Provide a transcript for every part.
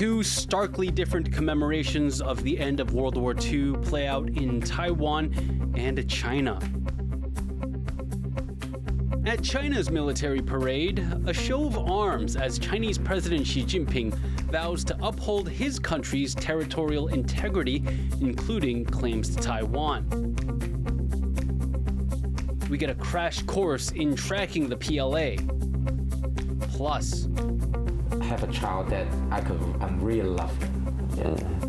Two starkly different commemorations of the end of World War II play out in Taiwan and China. At China's military parade, a show of arms as Chinese President Xi Jinping vows to uphold his country's territorial integrity, including claims to Taiwan. We get a crash course in tracking the PLA. Plus, I have a child that I'm really loving,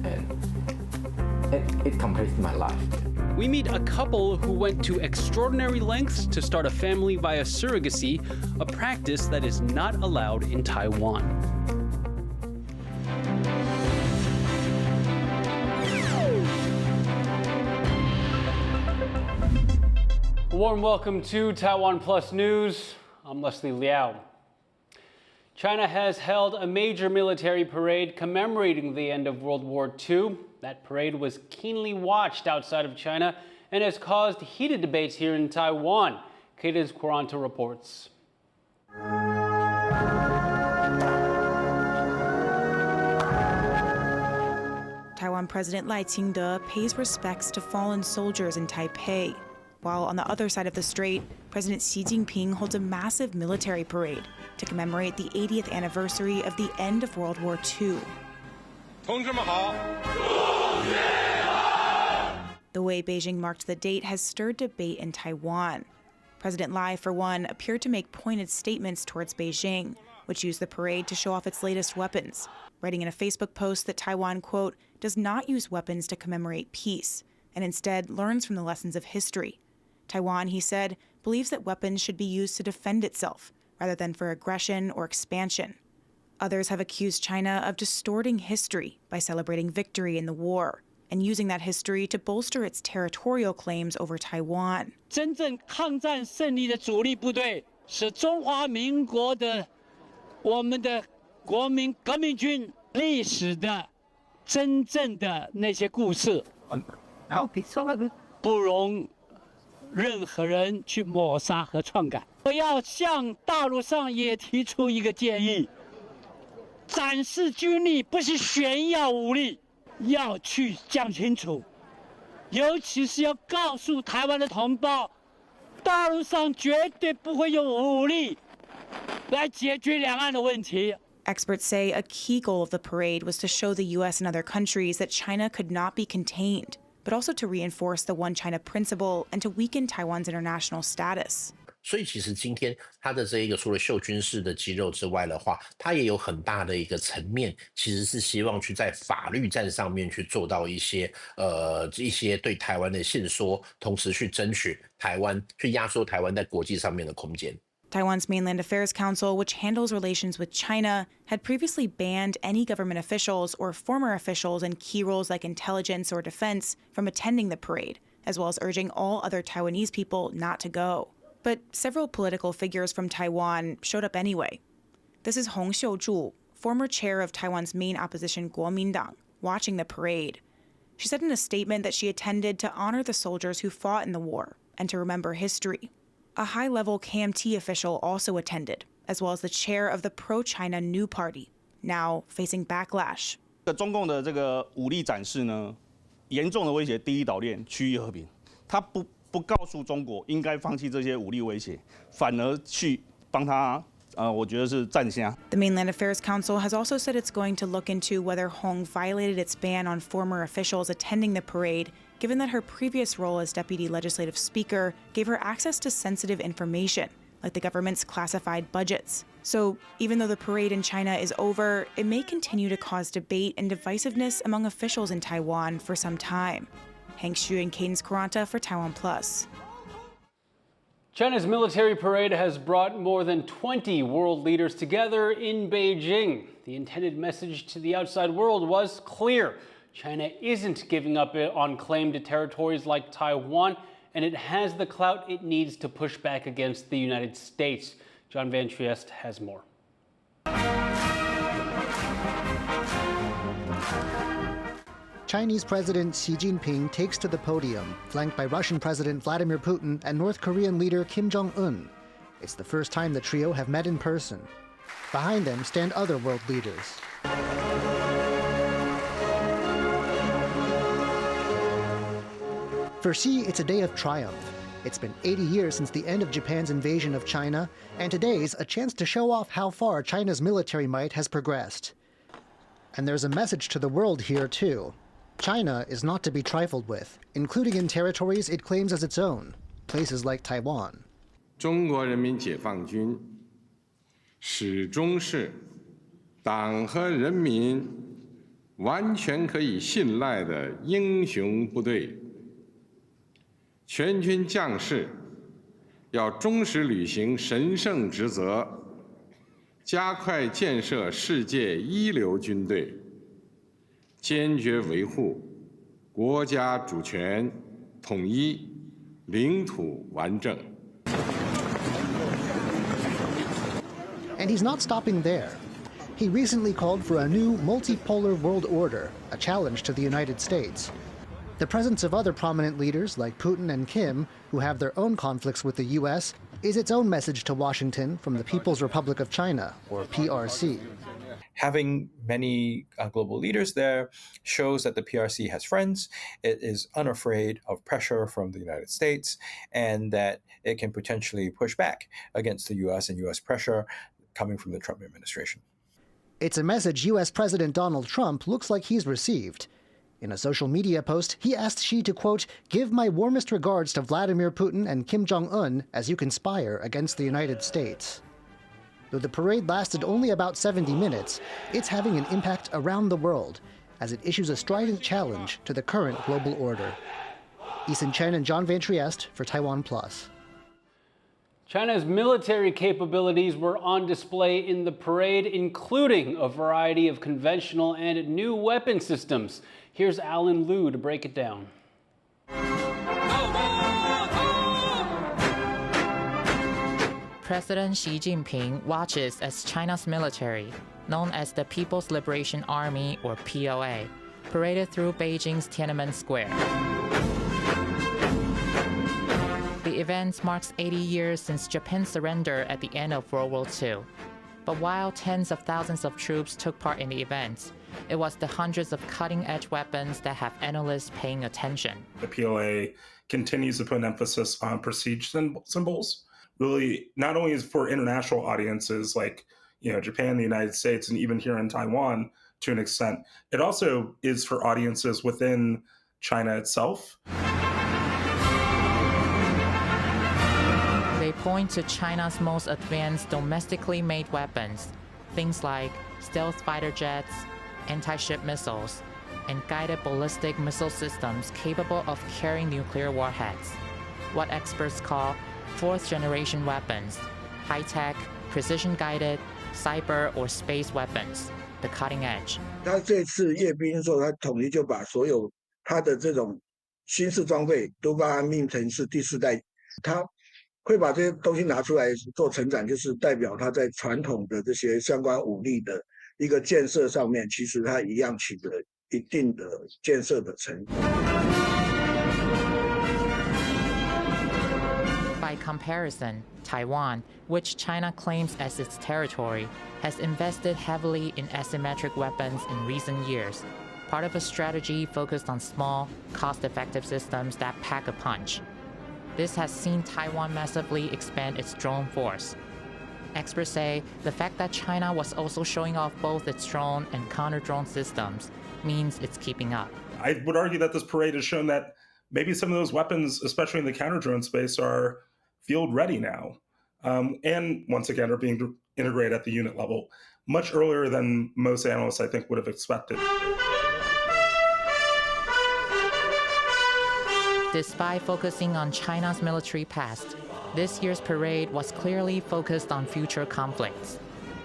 and it completes my life. We meet a couple who went to extraordinary lengths to start a family via surrogacy, a practice that is not allowed in Taiwan. A warm welcome to Taiwan Plus News. I'm Leslie Liao. China has held a major military parade commemorating the end of World War II. That parade was keenly watched outside of China and has caused heated debates here in Taiwan. Cadence Quaranta reports. Taiwan President Lai Ching-te pays respects to fallen soldiers in Taipei, while on the other side of the Strait, President Xi Jinping holds a massive military parade to commemorate the 80th anniversary of the end of World War II. The way Beijing marked the date has stirred debate in Taiwan. President Lai, for one, appeared to make pointed statements towards Beijing, which used the parade to show off its latest weapons, writing in a Facebook post that Taiwan, quote, does not use weapons to commemorate peace, and instead learns from the lessons of history. Taiwan, he said, believes that weapons should be used to defend itself, rather than for aggression or expansion. Others have accused China of distorting history by celebrating victory in the war and using that history to bolster its territorial claims over Taiwan. 真正抗战胜利的主力部队是中华民国的我们的国民革命军历史的真正的那些故事，不容任何人去抹杀和篡改。我要向大陆上也提出一个建议：展示军力不是炫耀武力，要去讲清楚，尤其是要告诉台湾的同胞，大陆上绝对不会用武力来解决两岸的问题。 Experts say a key goal of the parade was to show the U.S. and other countries that China could not be contained, but also to reinforce the One China principle and to weaken Taiwan's international status. 所以其实今天它的这一个除了秀军事的肌肉之外的话，它也有很大的一个层面，其实是希望去在法律战上面去做到一些对台湾的限缩，同时去争取台湾，去压缩台湾在国际上面的空间。 Taiwan's Mainland Affairs Council, which handles relations with China, had previously banned any government officials or former officials in key roles like intelligence or defense from attending the parade, as well as urging all other Taiwanese people not to go. But several political figures from Taiwan showed up anyway. This is Hong Xiuzhu, former chair of Taiwan's main opposition Kuomintang, watching the parade. She said in a statement that she attended to honor the soldiers who fought in the war and to remember history. A high-level KMT official also attended, as well as the chair of the pro-China New Party, now facing backlash. 中共的这个武力展示呢，严重的威胁第一岛链区域和平。他不告诉中国应该放弃这些武力威胁，反而去帮他，我觉得是站下。The Mainland Affairs Council has also said it's going to look into whether Hong violated its ban on former officials attending the parade, given that her previous role as deputy legislative speaker gave her access to sensitive information, like the government's classified budgets. So even though the parade in China is over, it may continue to cause debate and divisiveness among officials in Taiwan for some time. Hank Xu and Cadence Quaranta for Taiwan Plus. China's military parade has brought more than 20 world leaders together in Beijing. The intended message to the outside world was clear. China isn't giving up on claimed territories like Taiwan, and it has the clout it needs to push back against the United States. John Van Trieste has more. Chinese President Xi Jinping takes to the podium, flanked by Russian President Vladimir Putin and North Korean leader Kim Jong-un. It's the first time the trio have met in person. Behind them stand other world leaders. For Xi, it's a day of triumph. It's been 80 years since the end of Japan's invasion of China, and today's a chance to show off how far China's military might has progressed. And there's a message to the world here, too. China is not to be trifled with, including in territories it claims as its own, places like Taiwan. 中国人民解放军始终是党和人民完全可以信赖的英雄部队。全军将士要忠实履行神圣职责，加快建设世界一流军队，坚决维护国家主权、统一、领土完整。 And he's not stopping there. He recently called for a new multipolar world order, a challenge to the United States. The presence of other prominent leaders like Putin and Kim, who have their own conflicts with the U.S., is its own message to Washington from the People's Republic of China, or PRC. Having many global leaders there shows that the PRC has friends, it is unafraid of pressure from the United States, and that it can potentially push back against the U.S. and U.S. pressure coming from the Trump administration. It's a message U.S. President Donald Trump looks like he's received. In a social media post, he asked Xi to, quote, give my warmest regards to Vladimir Putin and Kim Jong-un as you conspire against the United States. Though the parade lasted only about 70 minutes, it's having an impact around the world as it issues a strident challenge to the current global order. Eason Chen and John Van Trieste for TaiwanPlus. China's military capabilities were on display in the parade, including a variety of conventional and new weapon systems. Here's Alan Liu to break it down. President Xi Jinping watches as China's military, known as the People's Liberation Army or PLA, paraded through Beijing's Tiananmen Square. The event marks 80 years since Japan's surrender at the end of World War II. But while tens of thousands of troops took part in the events, it was the hundreds of cutting-edge weapons that have analysts paying attention. The PLA continues to put an emphasis on prestige symbols, really not only is for international audiences like Japan, the United States, and even here in Taiwan to an extent. It also is for audiences within China itself. They point to China's most advanced domestically made weapons, things like stealth fighter jets, anti-ship missiles, and guided ballistic missile systems capable of carrying nuclear warheads. What experts call fourth-generation weapons, high-tech, precision-guided, cyber or space weapons, the cutting edge. 他这次阅兵的时候，他统一就把所有他的这种新式装备都把它命成是第四代，他会把这些东西拿出来做成长，就是代表他在传统的这些相关武力的一个建设上面，其实他一样取得一定的建设的成果。By comparison, Taiwan, which China claims as its territory, has invested heavily in asymmetric weapons in recent years, part of a strategy focused on small, cost-effective systems that pack a punch. This has seen Taiwan massively expand its drone force. Experts say the fact that China was also showing off both its drone and counter-drone systems means it's keeping up. I would argue that this parade has shown that maybe some of those weapons, especially in the counter-drone space, are field-ready now, and once again are being integrated at the unit level, much earlier than most analysts, I think, would have expected. Despite focusing on China's military past, this year's parade was clearly focused on future conflicts,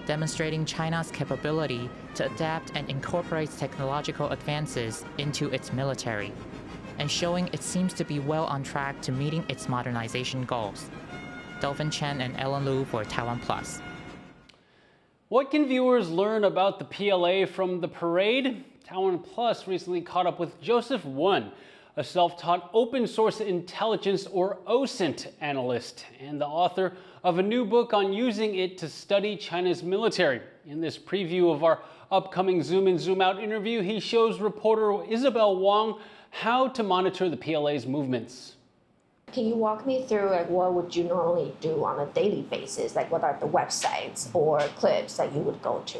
demonstrating China's capability to adapt and incorporate technological advances into its military, and showing it seems to be well on track to meeting its modernization goals. Dolphin Chen and Ellen Liu for TaiwanPlus. What can viewers learn about the PLA from the parade? TaiwanPlus recently caught up with Joseph Won, a self-taught open source intelligence or OSINT analyst and the author of a new book on using it to study China's military. In this preview of our upcoming Zoom in, Zoom out interview, he shows reporter Isabel Wong how to monitor the PLA's movements. Can you walk me through what would you normally do on a daily basis? What are the websites or clips that you would go to?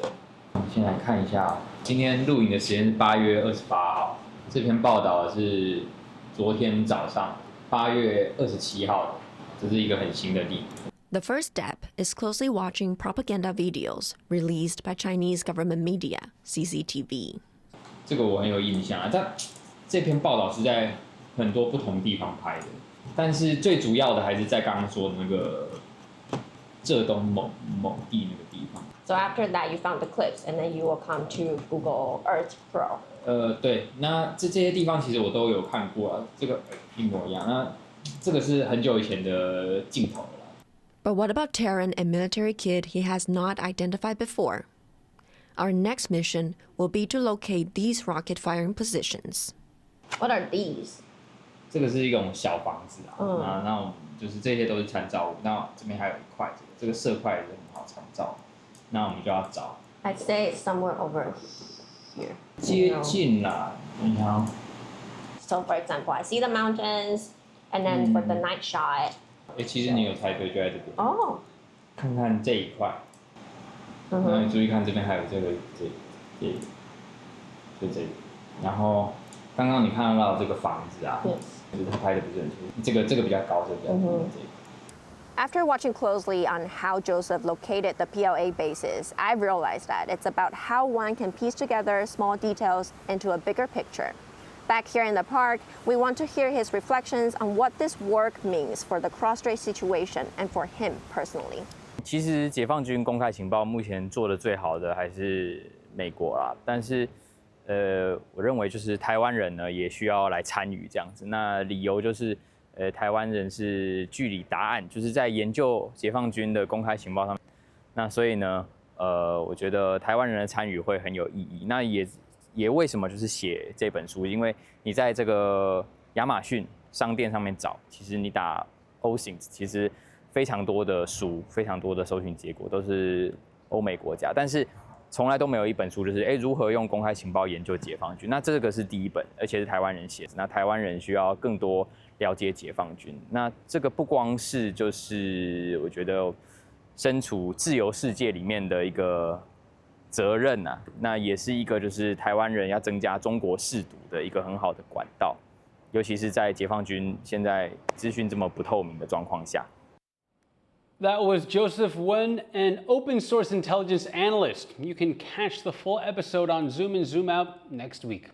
先来看一下，今天录影的时间是8月28号，这篇报道是昨天早上8月27号的，这是一个很新的地。The first step is closely watching propaganda videos released by Chinese government media, CCTV. 这个我很有印象啊，这篇报道是在很多不同地方拍的。但是最主要的还是在刚刚说的那个浙东某地那个地方。So after that, you found the clips, and then you will come to Google Earth Pro. 对，那这些地方其实我都有看过啊，这个一模一样。那这个是很久以前的镜头了。But what about Terran, a military kid he has not identified before? Our next mission will be to locate these rocket firing positions. What are these? 这个是一种小房子啊，那我们就是这些都是参照物。那这边还有一块，这个色块也是很好参照。那我们就要找。I'd say it's somewhere over here. 接近啦，你看。So for example, I see the mountains, and then for the night shot. 其实你有猜对，就在这边。哦。看看这一块。那你注意看这边还有这个就这里，然后刚刚你看到这个房子啊。就是他拍的不是很清楚，这个比较高，这个比较低。After watching closely on how Joseph located the PLA bases, I've realized that it's about how one can piece together small details into a bigger picture. Back here in the park, we want to hear his reflections on what this work means for the cross-strait situation and for him personally. 其实解放军公开情报目前做的最好的还是美国啦，但是。我认为就是台湾人呢也需要来参与这样子。那理由就是，台湾人是据理答案，就是在研究解放军的公开情报上面。那所以呢，我觉得台湾人的参与会很有意义。那也为什么就是写这本书？因为你在这个亚马逊商店上面找，其实你打 OSINT， 其实非常多的书，非常多的搜寻结果都是欧美国家，但是。从来都没有一本书就是如何用公开情报研究解放军。那这个是第一本，而且是台湾人写的。那台湾人需要更多了解解放军。那这个不光是就是我觉得身处自由世界里面的一个责任啊，那也是一个就是台湾人要增加中国视读的一个很好的管道，尤其是在解放军现在资讯这么不透明的状况下。That was Joseph Wen, an open source intelligence analyst. You can catch the full episode on Zoom and Zoom Out next week.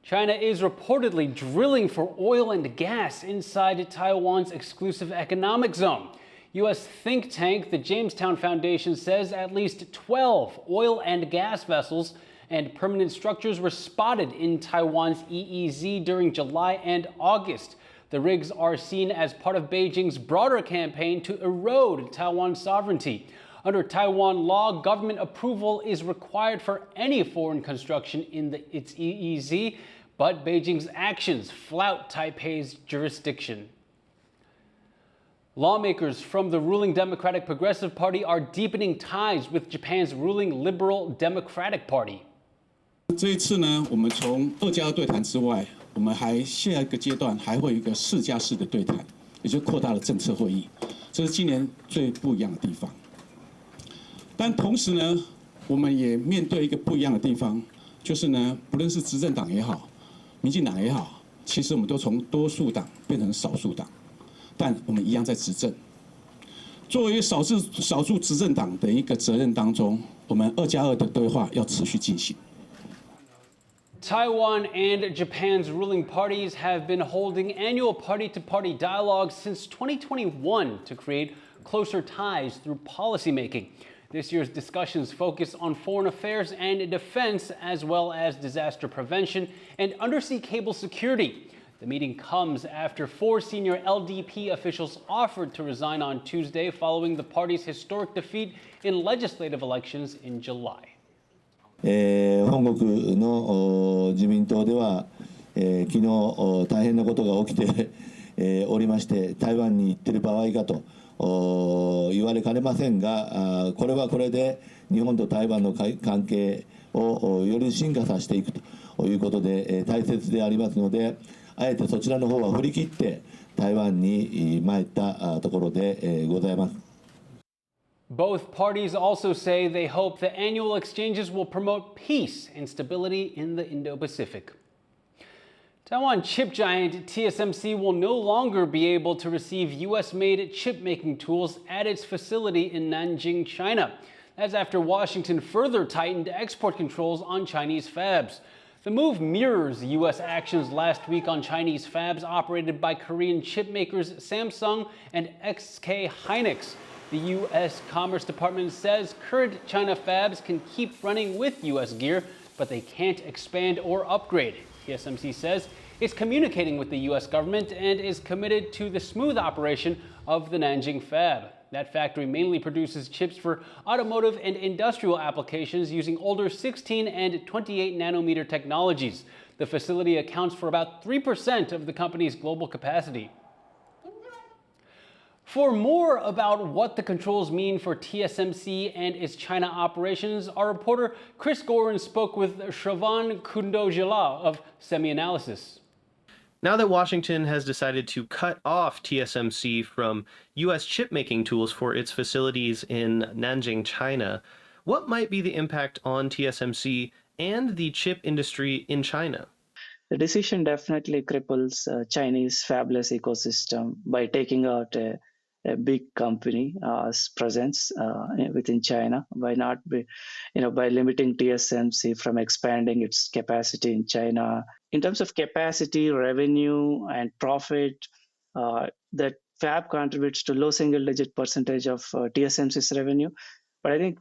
China is reportedly drilling for oil and gas inside Taiwan's exclusive economic zone. U.S. think tank the Jamestown Foundation says at least 12 oil and gas vessels and permanent structures were spotted in Taiwan's EEZ during July and August. The rigs are seen as part of Beijing's broader campaign to erode Taiwan's sovereignty. Under Taiwan law, government approval is required for any foreign construction in its EEZ, but Beijing's actions flout Taipei's jurisdiction. Lawmakers from the ruling Democratic Progressive Party are deepening ties with Japan's ruling Liberal Democratic Party. 这一次呢，我们从2+2对谈之外，我们还下一个阶段还会有一个4+4的对谈，也就扩大了政策会议，这是今年最不一样的地方。但同时呢，我们也面对一个不一样的地方，就是呢，不论是执政党也好，民进党也好，其实我们都从多数党变成少数党，但我们一样在执政。作为少数执政党的一个责任当中，我们2+2的对话要持续进行。 Taiwan and Japan's ruling parties have been holding annual party-to-party dialogues since 2021 to create closer ties through policymaking. This year's discussions focus on foreign affairs and defense, as well as disaster prevention and undersea cable security. The meeting comes after 4 senior LDP officials offered to resign on Tuesday following the party's historic defeat in legislative elections in July. 本国の自民党では、昨日大変なことが起きて、おりまして台湾に行っている場合かと言われかねませんが、これはこれで日本と台湾の関係をより進化させていくということで大切でありますので、あえてそちらの方は振り切って台湾に参ったところでございます。Both parties also say they hope the annual exchanges will promote peace and stability in the Indo-Pacific. Taiwan chip giant TSMC will no longer be able to receive U.S.-made chip-making tools at its facility in Nanjing, China. That's after Washington further tightened export controls on Chinese fabs. The move mirrors U.S. actions last week on Chinese fabs operated by Korean chip makers Samsung and SK Hynix. The U.S. Commerce Department says current China fabs can keep running with U.S. gear, but they can't expand or upgrade. TSMC says it's communicating with the U.S. government and is committed to the smooth operation of the Nanjing fab. That factory mainly produces chips for automotive and industrial applications using older 16 and 28 nanometer technologies. The facility accounts for about 3% of the company's global capacity. For more about what the controls mean for TSMC and its China operations, our reporter Chris Gorin spoke with Shravan Kundojala of Semi-Analysis. Now that Washington has decided to cut off TSMC from U.S. chip-making tools for its facilities in Nanjing, China, what might be the impact on TSMC and the chip industry in China? The decision definitely cripples Chinese fabless ecosystem by taking out a big company's presence within China, by by limiting TSMC from expanding its capacity in China. In terms of capacity, revenue, and profit, that fab contributes to low single-digit percentage of TSMC's revenue. But I think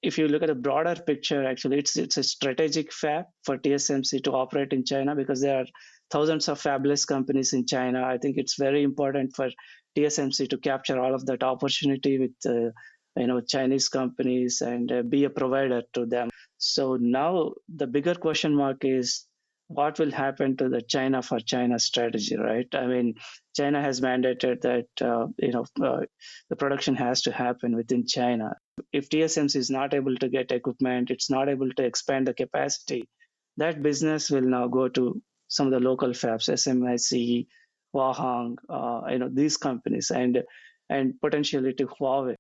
if you look at the broader picture, actually, it's a strategic fab for TSMC to operate in China because there are thousands of fabless companies in China. I think it's very important for TSMC to capture all of that opportunity with Chinese companies and be a provider to them. So now the bigger question mark is what will happen to the China for China strategy, right? I mean, China has mandated that the production has to happen within China. If TSMC is not able to get equipment, it's not able to expand the capacity, that business will now go to some of the local fabs, SMIC, Huahong, these companies, and potentially to Huawei.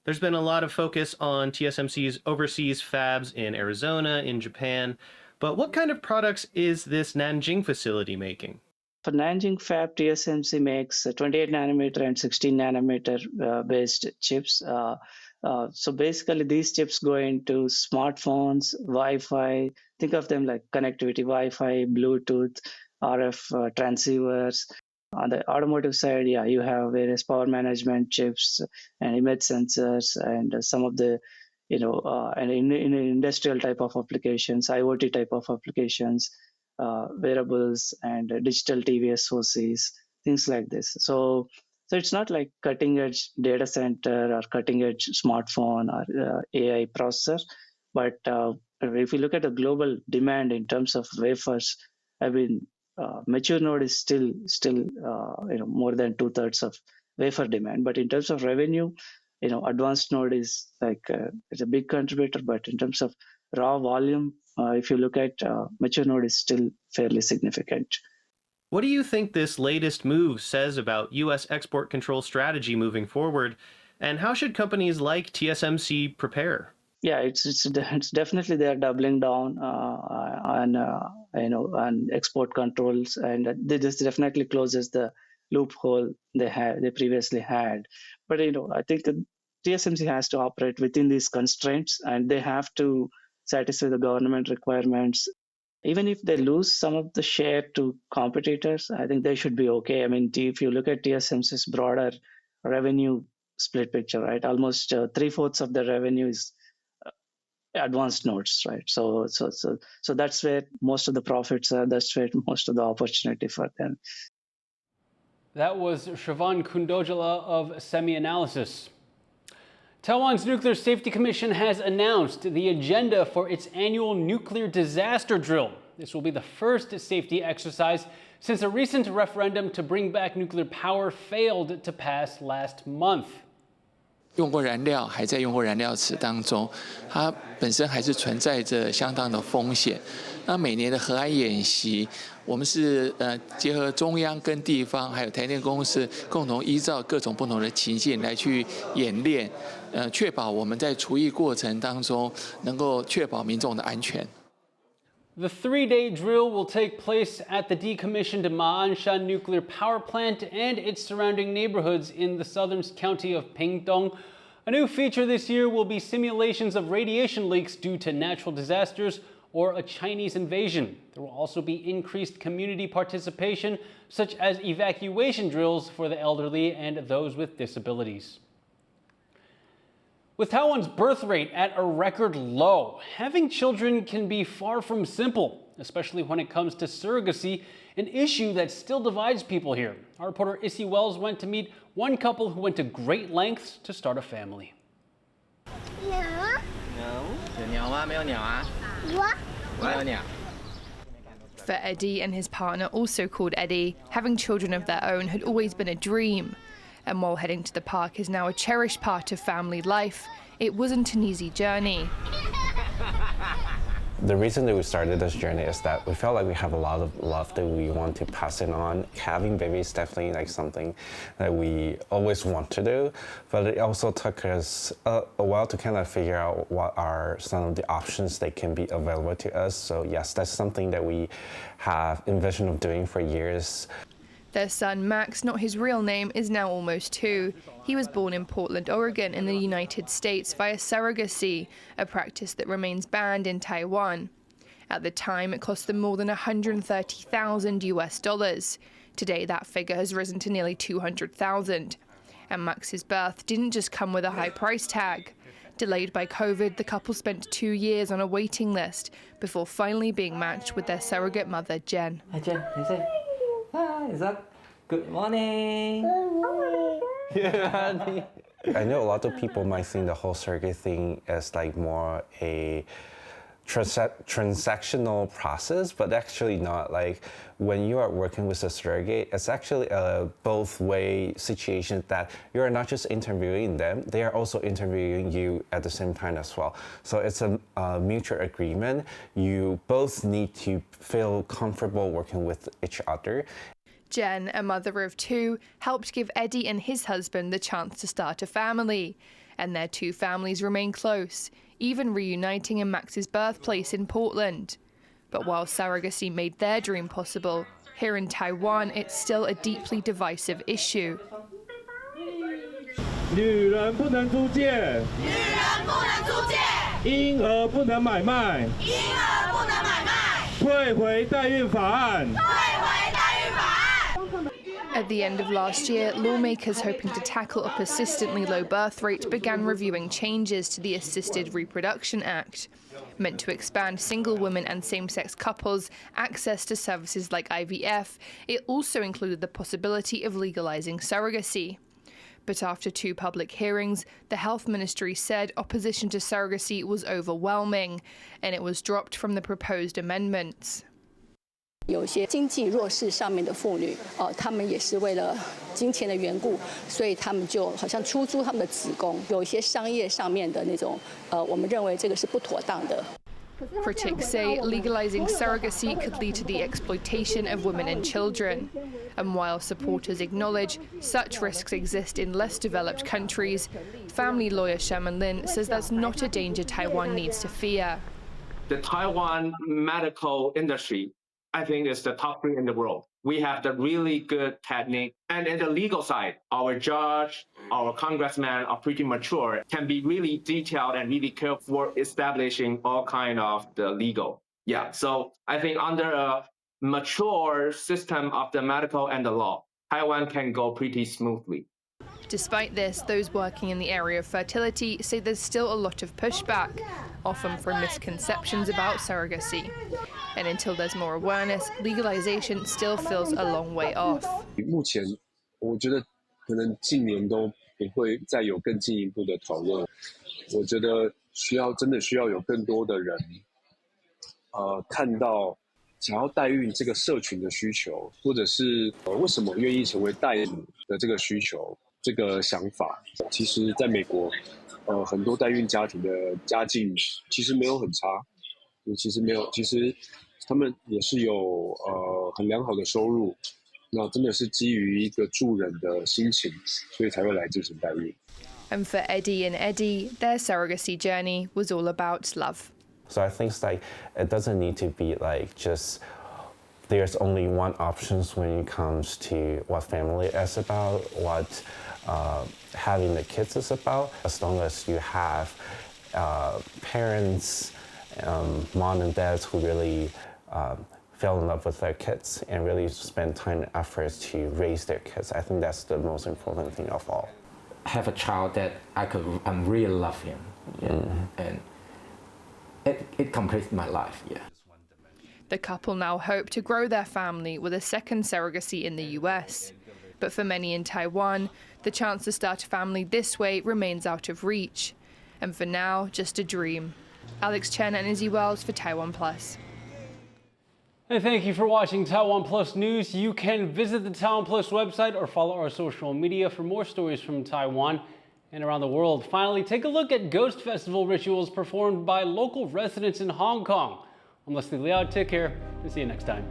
There's been a lot of focus on TSMC's overseas fabs in Arizona, in Japan, but what kind of products is this Nanjing facility making? For Nanjing fab, TSMC makes 28 nanometer and 16 nanometer based chips. So basically, these chips go into smartphones, Wi-Fi. Think of them like connectivity, Wi-Fi, Bluetooth, RF transceivers. On the automotive side, you have various power management chips and image sensors and some of the, and in industrial type of applications, IoT type of applications, wearables and digital TV SoCs, things like this. So it's not like cutting edge data center or cutting edge smartphone or AI processor, but if you look at the global demand in terms of wafers, I mean, mature node is still more than 2/3 of wafer demand. But in terms of revenue, advanced node is like it's a big contributor. But in terms of raw volume, if you look at mature node is still fairly significant. What do you think this latest move says about U.S. export control strategy moving forward, and how should companies like TSMC prepare? Yeah, it's definitely they are doubling down on export controls, and this definitely closes the loophole they previously had. But I think TSMC has to operate within these constraints, and they have to satisfy the government requirements. Even if they lose some of the share to competitors, I think they should be okay. I mean, if you look at TSMC's broader revenue split picture, right, almost 3/4 of the revenue is advanced nodes, right? So that's where most of the profits are. That's where most of the opportunity for them. That was Shravan Kundojala of Semi-Analysis. Taiwan's Nuclear Safety Commission has announced the agenda for its annual nuclear disaster drill. This will be the first safety exercise since a recent referendum to bring back nuclear power failed to pass last month. 用过燃料还在用过燃料池当中，它本身还是存在着相当的风险。那每年的河岸演习，我们是结合中央跟地方还有台电公司共同依照各种不同的情境来去演练，确保我们在除役过程当中能够确保民众的安全。The 3-day drill will take place at the decommissioned Ma'anshan nuclear power plant and its surrounding neighborhoods in the southern county of Pingtung. A new feature this year will be simulations of radiation leaks due to natural disasters or a Chinese invasion. There will also be increased community participation, such as evacuation drills for the elderly and those with disabilities. With Taiwan's birth rate at a record low, having children can be far from simple, especially when it comes to surrogacy, an issue that still divides people here. Our reporter Issy Wells went to meet one couple who went to great lengths to start a family. For Eddie and his partner, also called Eddie, having children of their own had always been a dream. And while heading to the park is now a cherished part of family life, it wasn't an easy journey. The reason that we started this journey is that we felt like we have a lot of love that we want to pass it on. Having babies is definitely like something that we always want to do, but it also took us a while to kind of figure out what are some of the options that can be available to us. So yes, that's something that we have envisioned of doing for years. Their son, Max, not his real name, is now almost 2. He was born in Portland, Oregon, in the United States via surrogacy, a practice that remains banned in Taiwan. At the time, it cost them more than $130,000 US. Today, that figure has risen to nearly $200,000. And Max's birth didn't just come with a high price tag. Delayed by COVID, the couple spent 2 years on a waiting list before finally being matched with their surrogate mother, Jen. Hi, Jen. Hi, is that good morning? I know a lot of people might think the whole surrogate thing is like more a transactional process, but actually not. Like when you are working with a surrogate, it's actually a both-way situation that you're not just interviewing them, they are also interviewing you at the same time as well. So it's a mutual agreement. You both need to feel comfortable working with each other. Jen, a mother of 2, helped give Eddie and his husband the chance to start a family. And their 2 families remain close, even reuniting in Max's birthplace in Portland. But while surrogacy made their dream possible, here in Taiwan, it's still a deeply divisive issue. 女人不能租借，女人不能租借，婴儿不能买卖，婴儿不能买卖，退回代孕法案，退回代孕法案。 At the end of last year, lawmakers hoping to tackle a persistently low birth rate began reviewing changes to the Assisted Reproduction Act. Meant to expand single women and same-sex couples access to services like IVF, it also included the possibility of legalizing surrogacy. But after 2 public hearings, the Health Ministry said opposition to surrogacy was overwhelming, and it was dropped from the proposed amendments. 有些经济弱势上面的妇女，她们也是为了金钱的缘故，所以她们就好像出租她们的子宫，有一些商业上面的那种，我们认为这个是不妥当的。 Critics say legalizing surrogacy could lead to the exploitation of women and children. And while supporters acknowledge such risks exist in less developed countries, family lawyer Sherman Lin says that's not a danger Taiwan needs to fear. The Taiwan medical industry, I think, is the top 3 in the world. We have the really good technique. And in the legal side, our judge, our congressman are pretty mature, can be really detailed and really careful for establishing all kind of the legal. Yeah, so I think under a mature system of the medical and the law, Taiwan can go pretty smoothly. Despite this, those working in the area of fertility say there's still a lot of pushback, often from misconceptions about surrogacy. And until there's more awareness, legalization still feels a long way off. 目前我觉得可能近年都不会再有更进一步的讨论。我觉得真的需要有更多的人看到想要代孕这个社群的需求，或者是为什么愿意成为代理的这个需求。这个想法。其实，在美国，很多代孕家庭的家境其实没有很差，其实没有，其实他们也是有很良好的收入。那真的是基于一个助人的心情，所以才会来进行代孕。And for Eddie and Eddie, their surrogacy journey was all about love. So I think like it doesn't need to be like just there's only one options when it comes to what family is about, what having the kids is about. As long as you have parents, mom and dads who really fell in love with their kids and really spend time and efforts to raise their kids. I think that's the most important thing of all. Have a child that I really love him, and it completes my life. Yeah. The couple now hope to grow their family with a second surrogacy in the US. But for many in Taiwan, the chance to start a family this way remains out of reach. And for now, just a dream. Alex Chen and Izzy Wells for TaiwanPlus. And thank you for watching Taiwan Plus News. You can visit the Taiwan Plus website or follow our social media for more stories from Taiwan and around the world. Finally, take a look at Ghost Festival rituals performed by local residents in Hong Kong. I'm Leslie Liao. Take care and see you next time.